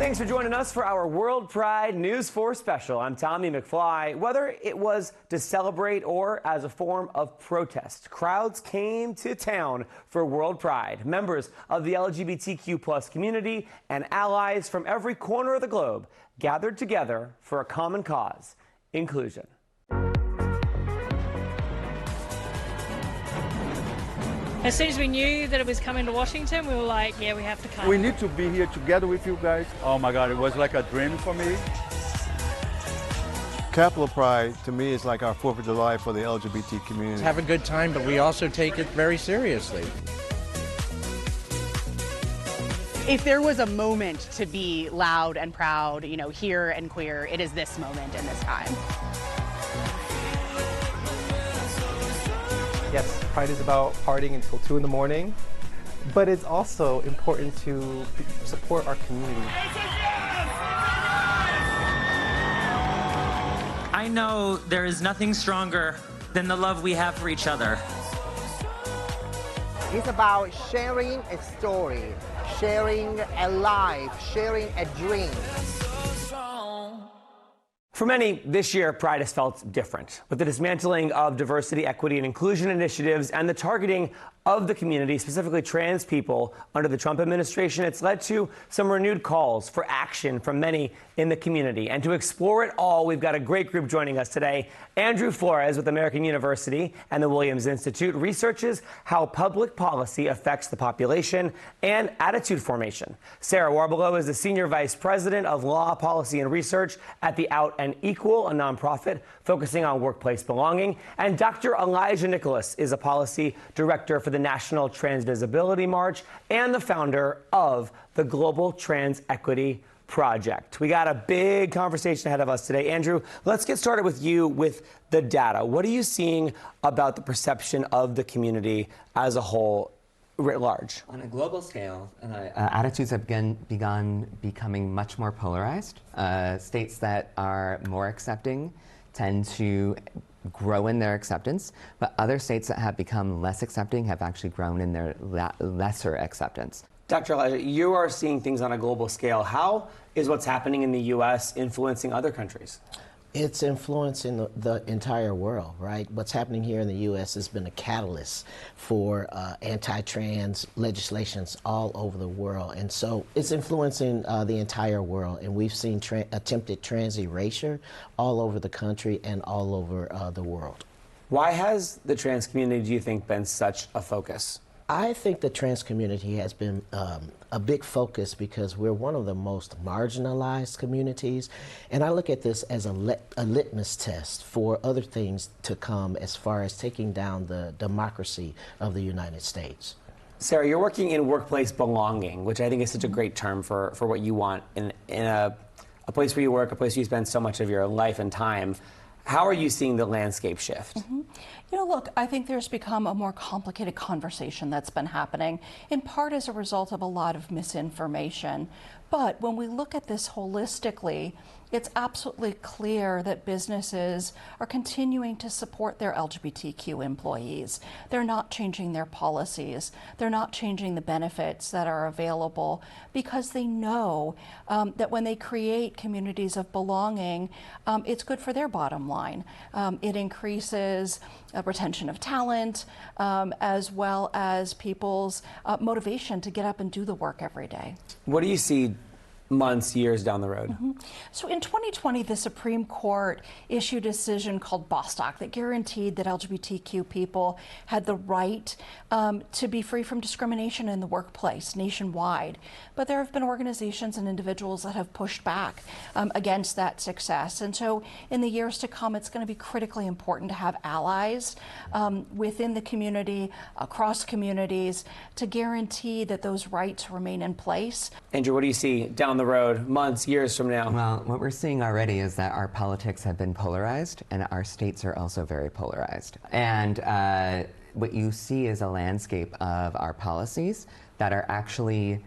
Thanks for joining us for our World Pride News 4 special. I'm Tommy McFly. Whether it was to celebrate or as a form of protest, crowds came to town for World Pride. Members of the LGBTQ+ community and allies from every corner of the globe gathered together for a common cause: inclusion. As soon as we knew that it was coming to Washington, we were like, yeah, we have to come. We need to be here together with you guys. Oh my God, it was like a dream for me. Capitol Pride, to me, is like our 4th of July for the LGBT community. Have a good time, but we also take it very seriously. If there was a moment to be loud and proud, you know, here and queer, it is this moment and this time. Yes, Pride is about partying until 2 in the morning, but it's also important to support our community. I know there is nothing stronger than the love we have for each other. It's about sharing a story, sharing a life, sharing a dream. For many, this year, Pride has felt different. With the dismantling of diversity, equity, and inclusion initiatives and the targeting of the community, specifically trans people, under the Trump administration, it's led to some renewed calls for action from many in the community. And to explore it all, we've got a great group joining us today. Andrew Flores with American University and the Williams Institute researches how public policy affects the population and attitude formation. Sarah Warbelow is the Senior Vice President of Law, Policy, and Research at the Out and Equal, a nonprofit focusing on workplace belonging. And Dr. Elijah Nicholas is a policy director for the National Trans Visibility March and the founder of the Global Trans Equity Project. We got a big conversation ahead of us today. Andrew, let's get started with you with the data. What are you seeing about the perception of the community as a whole, writ large? On a global scale, attitudes have begun becoming much more polarized. States that are more accepting tend to grow in their acceptance, but other states that have become less accepting have actually grown in their lesser acceptance. Dr. Elijah, you are seeing things on a global scale. How is what's happening in the U.S. influencing other countries? It's influencing the entire world, right? What's happening here in the U.S. has been a catalyst for anti-trans legislations all over the world. And so it's influencing the entire world. And we've seen attempted trans erasure all over the country and all over the world. Why has the trans community, do you think, been such a focus? I think the trans community has been a big focus because we're one of the most marginalized communities. And I look at this as a litmus test for other things to come as far as taking down the democracy of the United States. Sarah, you're working in workplace belonging, which I think is such a great term for what you want in a place where you work, a place where you spend so much of your life and time. How are you seeing the landscape shift? You know, look, I think there's become a more complicated conversation that's been happening, in part as a result of a lot of misinformation. But when we look at this holistically, it's absolutely clear that businesses are continuing to support their LGBTQ employees. They're not changing their policies. They're not changing the benefits that are available because they know that when they create communities of belonging, it's good for their bottom line. It increases retention of talent, as well as people's motivation to get up and do the work every day. What do you see months, years down the road? So in 2020, the Supreme Court issued a decision called Bostock that guaranteed that LGBTQ people had the right to be free from discrimination in the workplace nationwide. But there have been organizations and individuals that have pushed back against that success. And so in the years to come, it's going to be critically important to have allies within the community, across communities, to guarantee that those rights remain in place. Andrew, what do you see down the road, months, years from now? Well, what we're seeing already is that our politics have been polarized and our states are also very polarized. And what you see is a landscape of our policies that are actually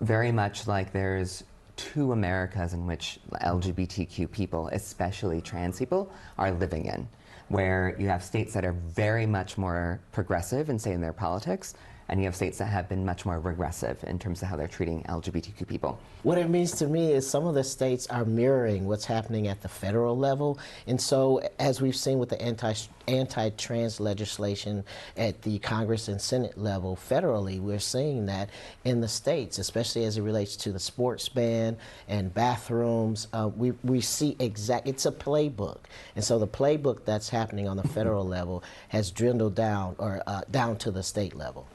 very much like there's two Americas in which LGBTQ people, especially trans people, are living in, where you have states that are very much more progressive in, say, in their politics, and you have states that have been much more regressive in terms of how they're treating LGBTQ people. What it means to me is some of the states are mirroring what's happening at the federal level. And so, as we've seen with the anti-trans legislation at the Congress and Senate level federally, we're seeing that in the states, especially as it relates to the sports ban and bathrooms. We see it's a playbook. And so the playbook that's happening on the federal level has dwindled down or down to the state level.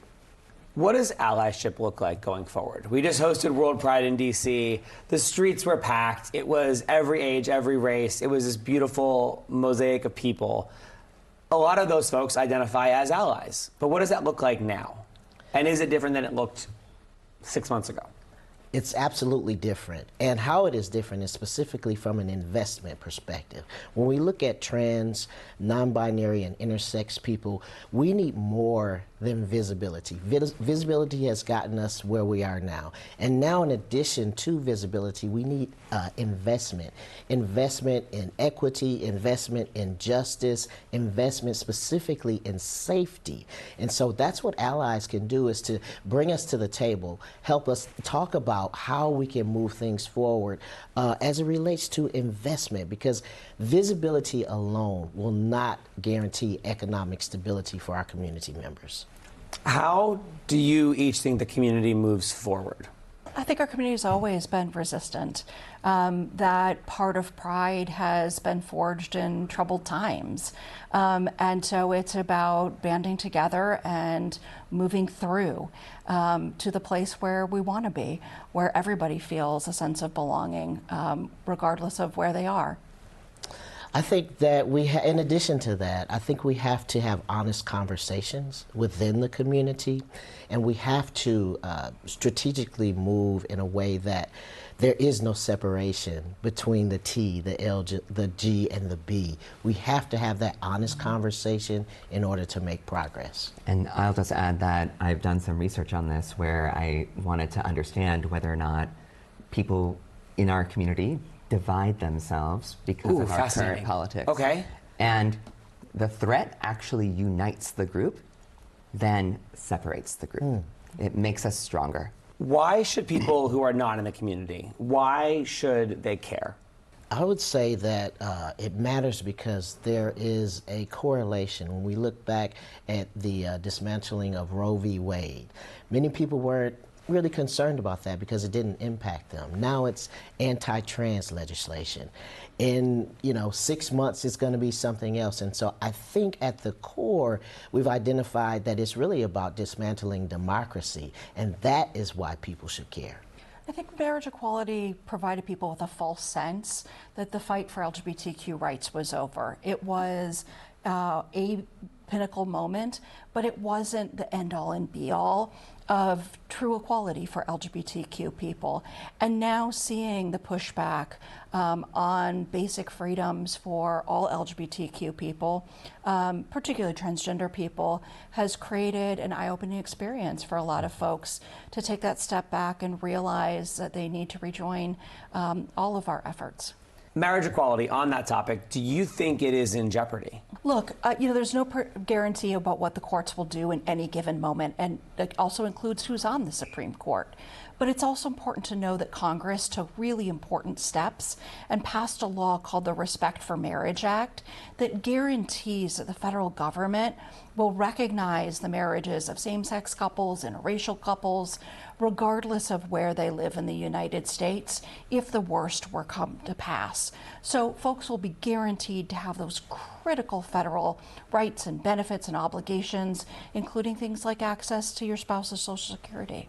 What does allyship look like going forward? We just hosted World Pride in D.C. The streets were packed. It was every age, every race. It was this beautiful mosaic of people. A lot of those folks identify as allies. But what does that look like now? And is it different than it looked 6 months ago? It's absolutely different. And how it is different is specifically from an investment perspective. When we look at trans, non-binary, and intersex people, we need more than visibility. Visibility has gotten us where we are now. And now, in addition to visibility, we need investment. Investment in equity, investment in justice, investment specifically in safety. And so that's what allies can do, is to bring us to the table, help us talk about how we can move things forward as it relates to investment, because visibility alone will not guarantee economic stability for our community members. How do you each think the community moves forward? I think our community has always been resistant. That part of pride has been forged in troubled times. And so it's about banding together and moving through to the place where we want to be, where everybody feels a sense of belonging, regardless of where they are. I think that in addition to that, I think we have to have honest conversations within the community, and we have to strategically move in a way that there is no separation between the T, the L, the G, and the B. We have to have that honest conversation in order to make progress. And I'll just add that I've done some research on this where I wanted to understand whether or not people in our community divide themselves because of our current politics. Okay. And the threat actually unites the group, then separates the group. It makes us stronger. Why should people who are not in the community, why should they care? I would say that it matters because there is a correlation. When we look back at the dismantling of Roe v. Wade, many people weren't really concerned about that because it didn't impact them. Now it's anti-trans legislation. In 6 months, it's going to be something else. And so I think at the core, we've identified that it's really about dismantling democracy, and that is why people should care. I think marriage equality provided people with a false sense that the fight for LGBTQ rights was over. It was a pinnacle moment, but it wasn't the end-all and be-all of true equality for LGBTQ people. And now seeing the pushback on basic freedoms for all LGBTQ people, particularly transgender people, has created an eye-opening experience for a lot of folks to take that step back and realize that they need to rejoin all of our efforts. Marriage equality, on that topic, do you think it is in jeopardy? Look, there's no guarantee about what the courts will do in any given moment, and it also includes who's on the Supreme Court. But it's also important to know that Congress took really important steps and passed a law called the Respect for Marriage Act that guarantees that the federal government will recognize the marriages of same-sex couples, interracial couples, regardless of where they live in the United States, if the worst were come to pass. So folks will be guaranteed to have those critical federal rights and benefits and obligations, including things like access to your spouse's Social Security.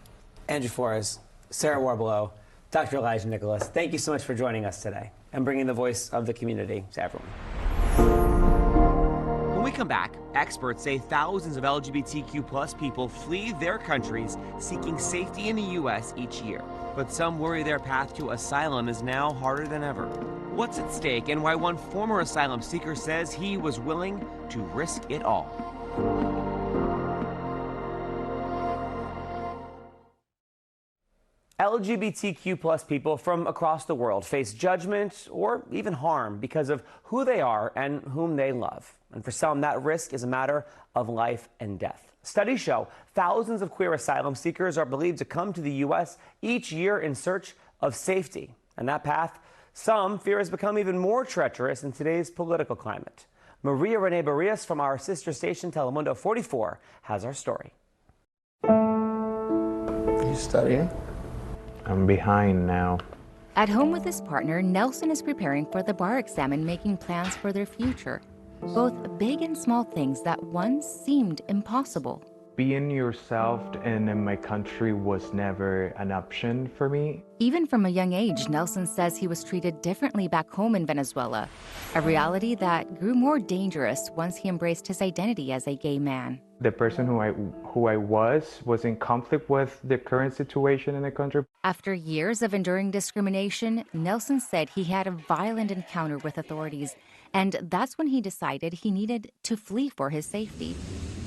Andrew Flores, Sarah Warbelow, Dr. Elijah Nicholas, thank you so much for joining us today and bringing the voice of the community to everyone. When we come back, experts say thousands of LGBTQ+ people flee their countries seeking safety in the U.S. each year. But some worry their path to asylum is now harder than ever. What's at stake and why one former asylum seeker says he was willing to risk it all. LGBTQ plus people from across the world face judgment or even harm because of who they are and whom they love. And for some, that risk is a matter of life and death. Studies show thousands of queer asylum seekers are believed to come to the U.S. each year in search of safety. And that path, some fear, has become even more treacherous in today's political climate. Maria Renee Barrias from our sister station Telemundo 44 has our story. You studying? I'm behind now. At home with his partner, Nelson is preparing for the bar exam and making plans for their future. Both big and small things that once seemed impossible. Being yourself and in my country was never an option for me. Even from a young age, Nelson says he was treated differently back home in Venezuela, a reality that grew more dangerous once he embraced his identity as a gay man. The person who I was in conflict with the current situation in the country. After years of enduring discrimination, Nelson said he had a violent encounter with authorities, and that's when he decided he needed to flee for his safety.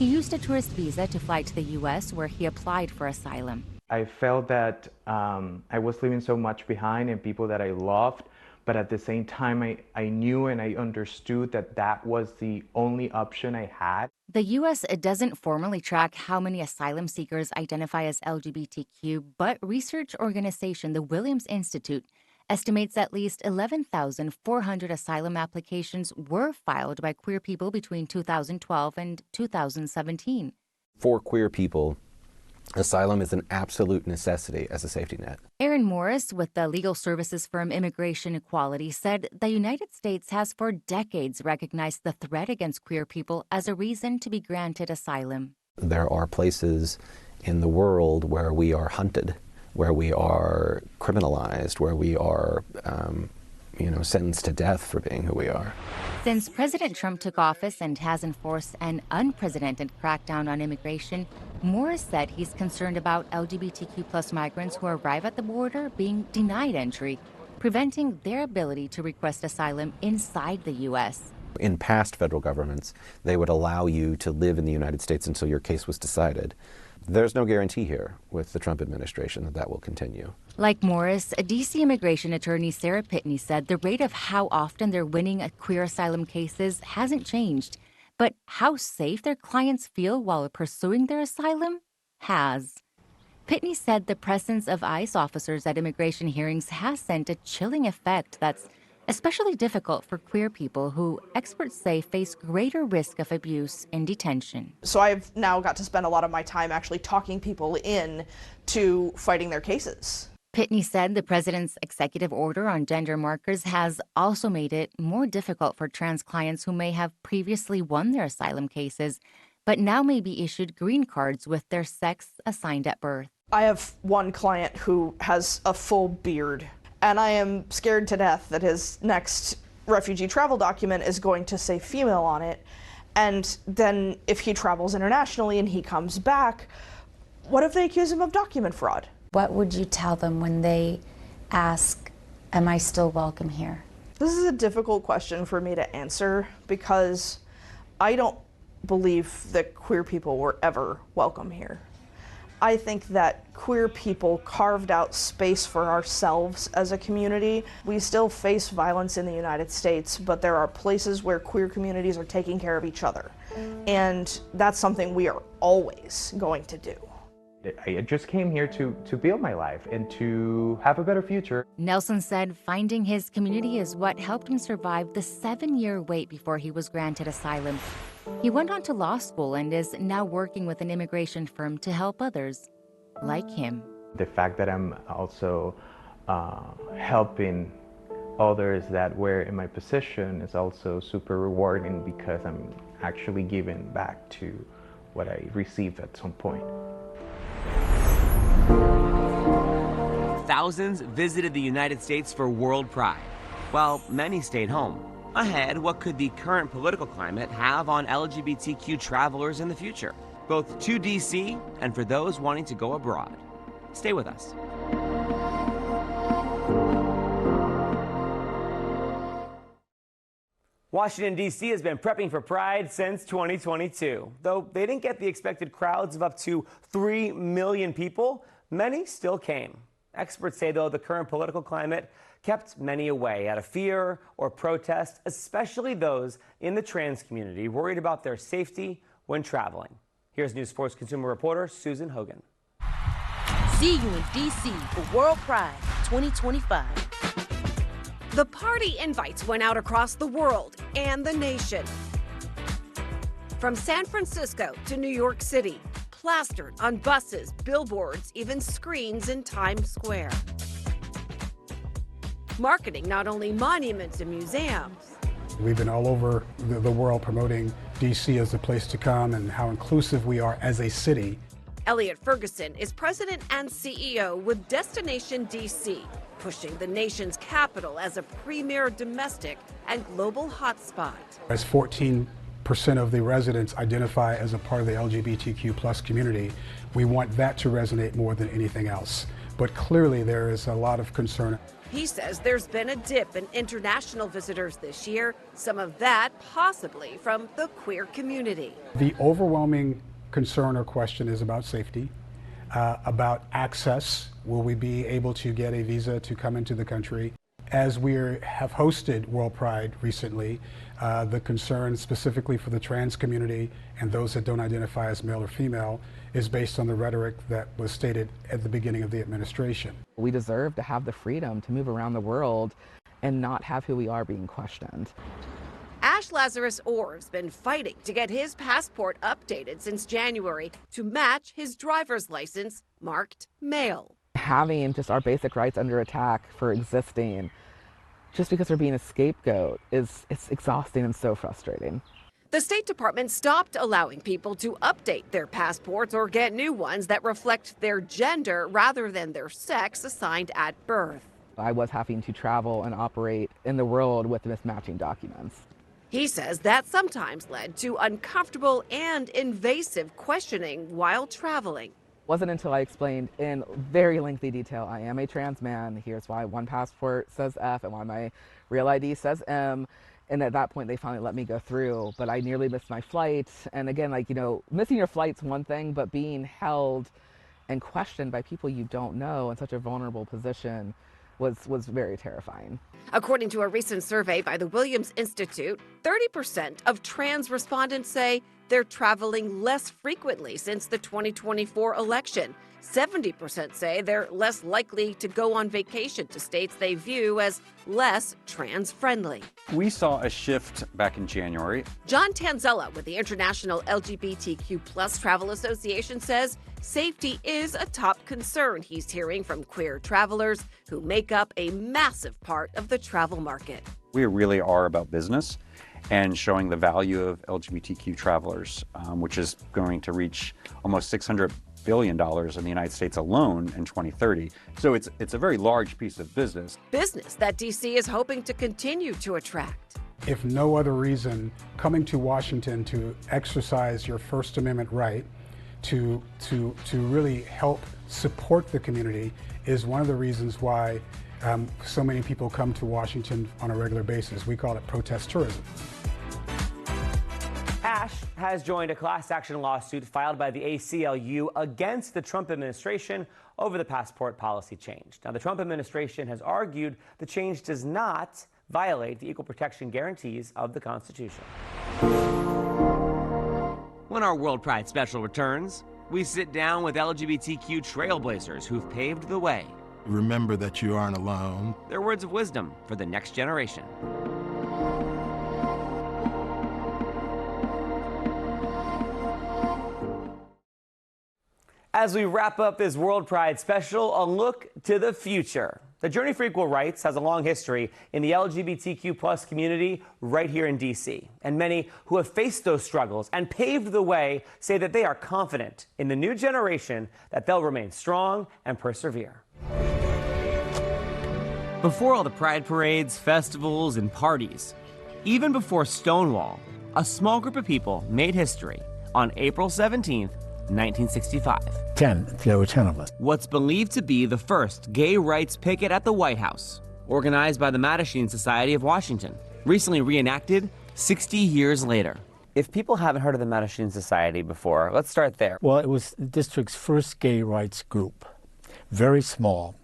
He used a tourist visa to fly to the U.S., where he applied for asylum. I felt that I was leaving so much behind and people that I loved, but at the same time, I knew and I understood that that was the only option I had. The U.S. doesn't formally track how many asylum seekers identify as LGBTQ, but research organization the Williams Institute estimates at least 11,400 asylum applications were filed by queer people between 2012 and 2017. For queer people, asylum is an absolute necessity as a safety net. Aaron Morris with the legal services firm Immigration Equality said the United States has for decades recognized the threat against queer people as a reason to be granted asylum. There are places in the world where we are hunted, where we are criminalized, where we are sentenced to death for being who we are. Since President Trump took office and has enforced an unprecedented crackdown on immigration, Morris said he's concerned about LGBTQ plus migrants who arrive at the border being denied entry, preventing their ability to request asylum inside the U.S. In past federal governments, they would allow you to live in the United States until your case was decided. There's no guarantee here with the Trump administration that that will continue. Like Morris, a D.C. immigration attorney Sarah Pitney said the rate of how often they're winning queer asylum cases hasn't changed, but how safe their clients feel while pursuing their asylum has. Pitney said the presence of ICE officers at immigration hearings has sent a chilling effect that's especially difficult for queer people who experts say face greater risk of abuse in detention. So I've now got to spend a lot of my time actually talking people in to fighting their cases. Pitney said the president's executive order on gender markers has also made it more difficult for trans clients who may have previously won their asylum cases, but now may be issued green cards with their sex assigned at birth. I have one client who has a full beard, and I am scared to death that his next refugee travel document is going to say female on it. And then if he travels internationally and he comes back, what if they accuse him of document fraud? What would you tell them when they ask, am I still welcome here? This is a difficult question for me to answer because I don't believe that queer people were ever welcome here. I think that queer people carved out space for ourselves as a community. We still face violence in the United States, but there are places where queer communities are taking care of each other. And that's something we are always going to do. I just came here to build my life and to have a better future. Nelson said finding his community is what helped him survive the 7-year wait before he was granted asylum. He went on to law school and is now working with an immigration firm to help others like him. The fact that I'm also helping others that were in my position is also super rewarding because I'm actually giving back to what I received at some point. Thousands visited the United States for World Pride, while many stayed home. Ahead, what could the current political climate have on LGBTQ travelers in the future, both to D.C. and for those wanting to go abroad? Stay with us. Washington, D.C. has been prepping for Pride since 2022. Though they didn't get the expected crowds of up to 3 million people, many still came. Experts say, though, the current political climate kept many away out of fear or protest, especially those in the trans community worried about their safety when traveling. Here's News 4's consumer reporter Susan Hogan. See you in D.C. for World Pride 2025. The party invites went out across the world and the nation. From San Francisco to New York City, plastered on buses, billboards, even screens in Times Square. Marketing not only monuments and museums. We've been all over the world promoting D.C. as a place to come and how inclusive we are as a city. Elliot Ferguson is president and CEO with Destination DC, pushing the nation's capital as a premier domestic and global hotspot. As 14% of the residents identify as a part of the LGBTQ plus community, we want that to resonate more than anything else. But clearly there is a lot of concern. He says there's been a dip in international visitors this year, some of that possibly from the queer community. The overwhelming concern or question is about safety, about access. Will we be able to get a visa to come into the country? As we have hosted World Pride recently, the concern specifically for the trans community and those that don't identify as male or female is based on the rhetoric that was stated at the beginning of the administration. We deserve to have the freedom to move around the world and not have who we are being questioned. Ash Lazarus Orr's been fighting to get his passport updated since January to match his driver's license marked male. Having just our basic rights under attack for existing just because we're being a scapegoat it's exhausting and so frustrating. The State Department stopped allowing people to update their passports or get new ones that reflect their gender rather than their sex assigned at birth. I was having to travel and operate in the world with mismatching documents. He says that sometimes led to uncomfortable and invasive questioning while traveling. It wasn't until I explained in very lengthy detail, I am a trans man, here's why one passport says F and why my real ID says M. And at that point, they finally let me go through, but I nearly missed my flight. And again, missing your flight's one thing, but being held and questioned by people you don't know in such a vulnerable position was very terrifying. According to a recent survey by the Williams Institute, 30% of trans respondents say they're traveling less frequently since the 2024 election. 70% say they're less likely to go on vacation to states they view as less trans-friendly. We saw a shift back in January. John Tanzella with the International LGBTQ Plus Travel Association says safety is a top concern he's hearing from queer travelers who make up a massive part of the travel market. We really are about business and showing the value of LGBTQ travelers, which is going to reach almost $600 billion in the United States alone in 2030. So it's a very large piece of business. Business that D.C. is hoping to continue to attract. If no other reason, coming to Washington to exercise your First Amendment right to really help support the community is one of the reasons why so many people come to Washington on a regular basis. We call it protest tourism. Ash has joined a class action lawsuit filed by the ACLU against the Trump administration over the passport policy change. Now, the Trump administration has argued the change does not violate the equal protection guarantees of the Constitution. When our World Pride special returns, we sit down with LGBTQ trailblazers who've paved the way. Remember that you aren't alone. Their words of wisdom for the next generation. As we wrap up this World Pride special, a look to the future. The Journey for Equal Rights has a long history in the LGBTQ plus community right here in D.C. And many who have faced those struggles and paved the way say that they are confident in the new generation that they'll remain strong and persevere. Before all the pride parades, festivals, and parties, even before Stonewall, a small group of people made history on April 17th, 1965. There were 10 of us. What's believed to be the first gay rights picket at the White House, organized by the Mattachine Society of Washington, recently reenacted 60 years later. If people haven't heard of the Mattachine Society before, let's start there. Well, it was the district's first gay rights group. Very small.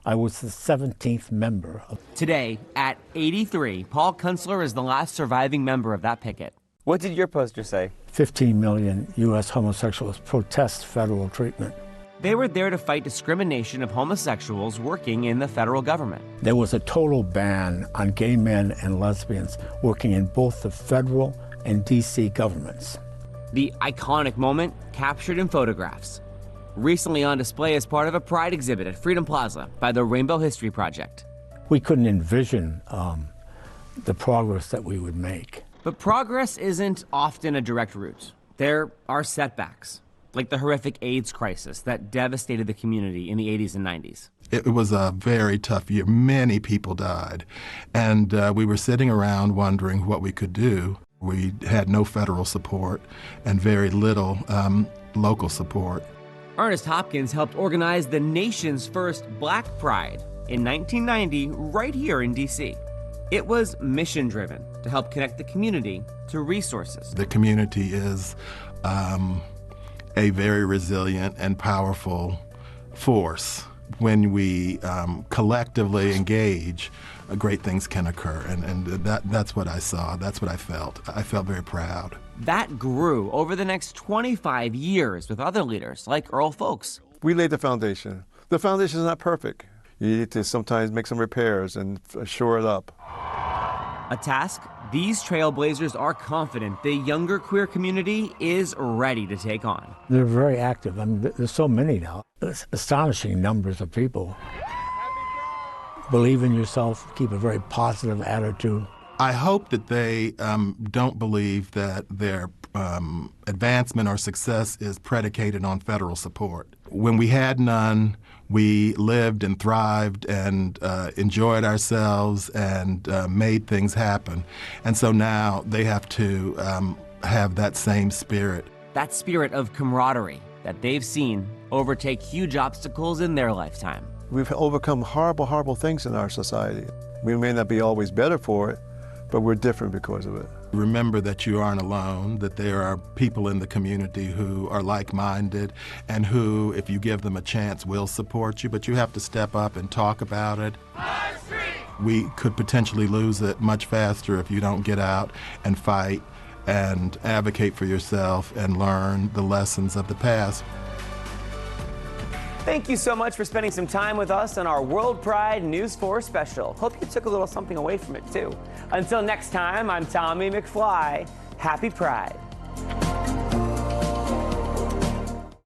I was the 17th member of. Today, at 83, Paul Kunstler is the last surviving member of that picket. What did your poster say? 15 million U.S. homosexuals protest federal treatment. They were there to fight discrimination of homosexuals working in the federal government. There was a total ban on gay men and lesbians working in both the federal and D.C. governments. The iconic moment captured in photographs. Recently on display as part of a Pride exhibit at Freedom Plaza by the Rainbow History Project. We couldn't envision the progress that we would make. But progress isn't often a direct route. There are setbacks, like the horrific AIDS crisis that devastated the community in the 80s and 90s. It was a very tough year. Many people died. And we were sitting around wondering what we could do. We had no federal support and very little local support. Ernest Hopkins helped organize the nation's first Black Pride in 1990 right here in D.C. It was mission-driven to help connect the community to resources. The community is a very resilient and powerful force. When we collectively engage, great things can occur, and that's what I saw, that's what I felt. I felt very proud. That grew over the next 25 years with other leaders like Earl Folks. We laid the foundation. The foundation is not perfect. You need to sometimes make some repairs and shore it up. A task these trailblazers are confident the younger queer community is ready to take on. They're very active. I mean, there's so many now. It's astonishing numbers of people. Believe in yourself, keep a very positive attitude. I hope that they don't believe that their advancement or success is predicated on federal support. When we had none, we lived and thrived and enjoyed ourselves and made things happen. And so now they have to have that same spirit. That spirit of camaraderie that they've seen overtake huge obstacles in their lifetime. We've overcome horrible, horrible things in our society. We may not be always better for it, but we're different because of it. Remember that you aren't alone, that there are people in the community who are like-minded and who, if you give them a chance, will support you, but you have to step up and talk about it. We could potentially lose it much faster if you don't get out and fight and advocate for yourself and learn the lessons of the past. Thank you so much for spending some time with us on our World Pride News 4 special. Hope you took a little something away from it, too. Until next time, I'm Tommy McFly. Happy Pride.